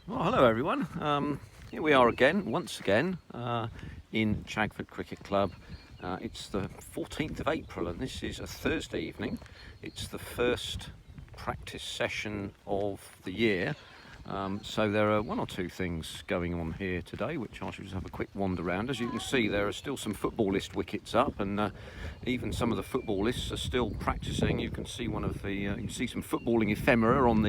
Well, hello everyone. Here we are again, once again, in Chagford Cricket Club. It's the 14th of April and this is a Thursday evening. It's the first practice session of the year. So there are one or two things going on here today, which I should just have a quick wander around. As you can see, there are still some footballist wickets up, and even some of the footballists are still practicing. You can see you can see some footballing ephemera on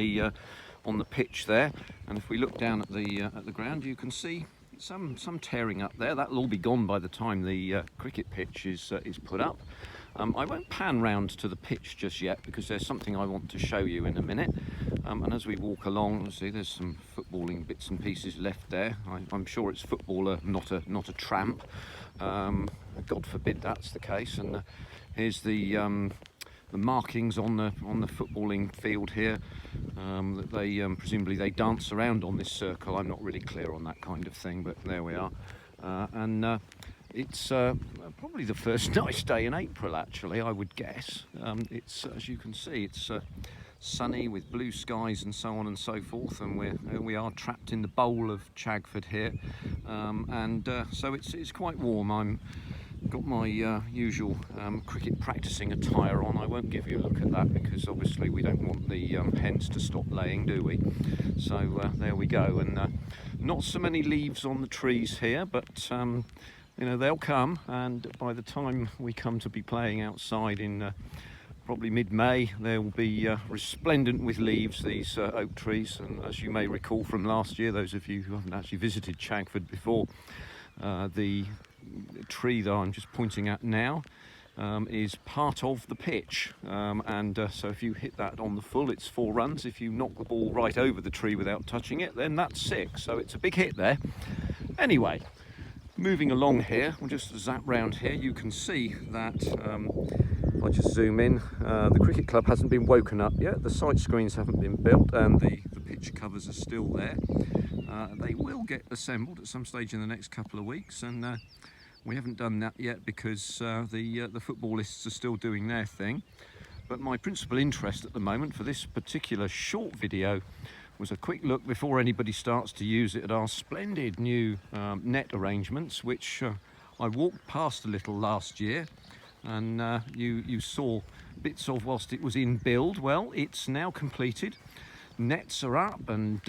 the pitch there, and if we look down at the ground, you can see some tearing up there. That'll all be gone by the time the cricket pitch is put up. I won't pan round to the pitch just yet because there's something I want to show you in a minute. And as we walk along, see there's some footballing bits and pieces left there. I'm sure it's footballer, not a tramp. God forbid that's the case. And here's the markings on the footballing field here. That they presumably they dance around on this circle. I'm not really clear on that kind of thing, but there we are. It's probably the first nice day in April, actually, I would guess. It's, as you can see, it's sunny with blue skies and so on and so forth, and we are trapped in the bowl of Chagford here, so it's quite warm. I'm got my usual cricket practicing attire on. I won't give you a look at that because obviously we don't want the hens to stop laying, do we? So there we go, and not so many leaves on the trees here, but you know, they'll come, and by the time we come to be playing outside in probably mid-May, they will be resplendent with leaves, these oak trees. And as you may recall from last year, those of you who haven't actually visited Chagford before, the tree that I'm just pointing at now is part of the pitch, so if you hit that on the full, it's 4 runs. If you knock the ball right over the tree without touching it, then that's 6, so it's a big hit there. Anyway, moving along here, we'll just zap round here. You can see that, if I just zoom in, the cricket club hasn't been woken up yet. The sight screens haven't been built, and the pitch covers are still there. They will get assembled at some stage in the next couple of weeks, and we haven't done that yet because the footballists are still doing their thing. But my principal interest at the moment for this particular short video was a quick look before anybody starts to use it at our splendid new net arrangements, which I walked past a little last year, and you saw bits of whilst it was in build. Well, it's now completed. Nets are up, and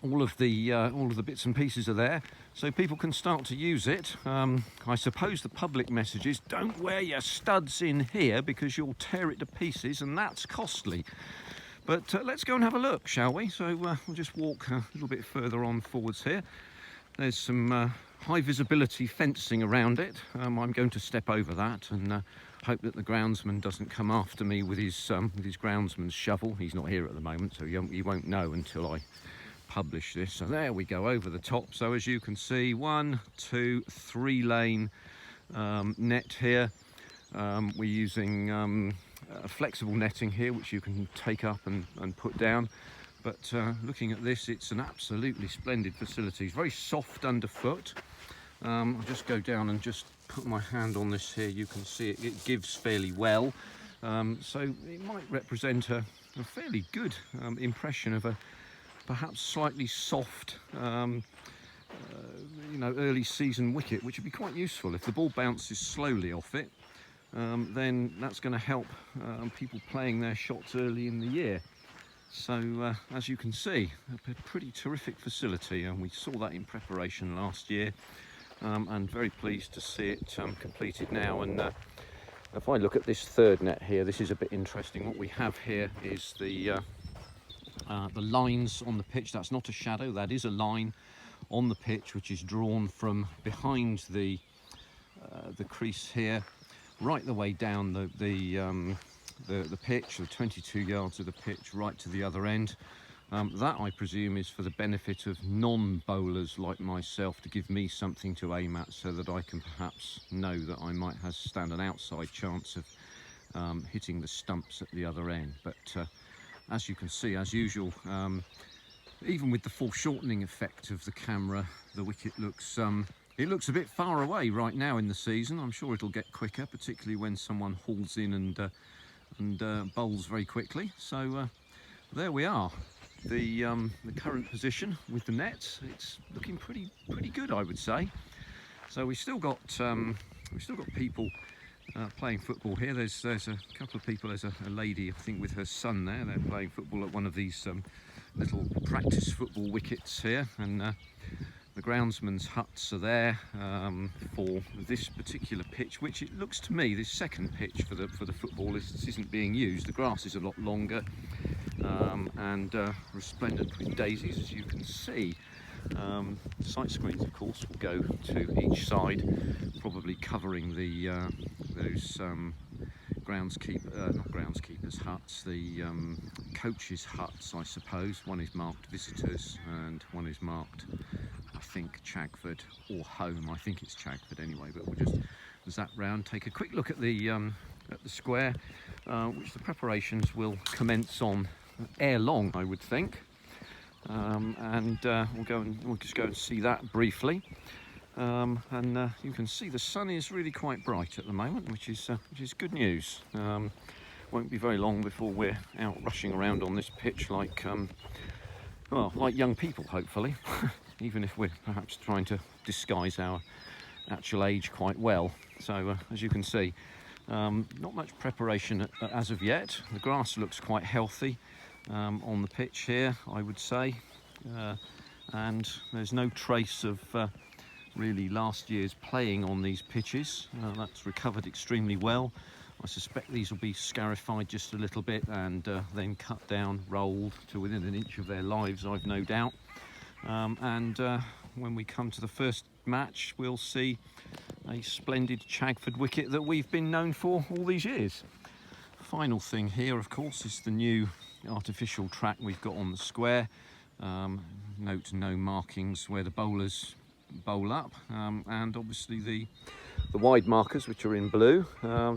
all of the bits and pieces are there, so people can start to use it. I suppose the public message is don't wear your studs in here because you'll tear it to pieces, and that's costly. But let's go and have a look, shall we? So we'll just walk a little bit further on forwards here. There's some high visibility fencing around it. I'm going to step over that and hope that the groundsman doesn't come after me with his groundsman's shovel. He's not here at the moment, so you won't know until I publish this. So there we go, over the top. So as you can see, 1, 2, 3 lane net here. We're using flexible netting here, which you can take up and put down. But looking at this, it's an absolutely splendid facility. It's very soft underfoot. I'll just go down and just put my hand on this here. You can see it gives fairly well. So it might represent a fairly good impression of a perhaps slightly soft early season wicket, which would be quite useful. If the ball bounces slowly off it, then that's going to help people playing their shots early in the year. So as you can see, a pretty terrific facility, and we saw that in preparation last year, and very pleased to see it completed now. And if I look at this third net here, this is a bit interesting. What we have here is the lines on the pitch. That's not a shadow, that is a line on the pitch which is drawn from behind the crease here right the way down the pitch, the 22 yards of the pitch, right to the other end. That, I presume, is for the benefit of non-bowlers like myself, to give me something to aim at so that I can perhaps know that I might stand an outside chance of hitting the stumps at the other end. But as you can see, as usual, even with the foreshortening effect of the camera, the wicket looks it looks a bit far away right now in the season. I'm sure it'll get quicker, particularly when someone hauls in and bowls very quickly. So there we are. the current position with the nets, it's looking pretty good, I would say. So we've still got people playing football here. There's a couple of people. There's a lady, I think, with her son there. They're playing football at one of these little practice football wickets here, and the groundsman's huts are there for this particular pitch, which it looks to me, this second pitch for the football isn't being used. The grass is a lot longer and resplendent with daisies, as you can see. Sight screens, of course, will go to each side, probably covering those not groundskeepers' huts, the coaches' huts, I suppose. One is marked visitors and one is marked, I think, Chagford or home. I think it's Chagford anyway, but we'll just zap round, take a quick look at the square, which the preparations will commence on ere long, I would think. And we'll just go and see that briefly. And you can see the sun is really quite bright at the moment, which is good news. Won't be very long before we're out rushing around on this pitch like like young people, hopefully. Even if we're perhaps trying to disguise our actual age quite well. So as you can see, not much preparation as of yet. The grass looks quite healthy on the pitch here, I would say, and there's no trace of really last year's playing on these pitches. That's recovered extremely well. I suspect these will be scarified just a little bit and then cut down, rolled to within an inch of their lives, I've no doubt. And when we come to the first match, we'll see a splendid Chagford wicket that we've been known for all these years. Final thing here, of course, is the new artificial track we've got on the square. Note no markings where the bowlers bowl up, and obviously the wide markers, which are in blue.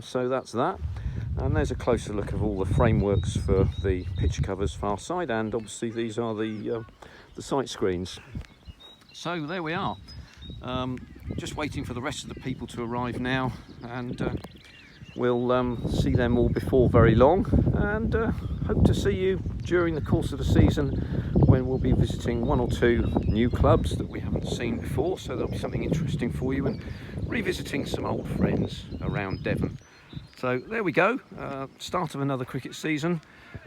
So that's that. And there's a closer look of all the frameworks for the pitch covers far side, and obviously these are the sight screens. So there we are. Just waiting for the rest of the people to arrive now, and we'll see them all before very long, and hope to see you during the course of the season when we'll be visiting one or two new clubs that we haven't seen before, so there'll be something interesting for you, and revisiting some old friends around Devon. So there we go, start of another cricket season.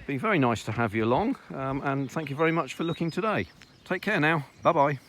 Been very nice to have you along, and thank you very much for looking today. Take care now, bye bye.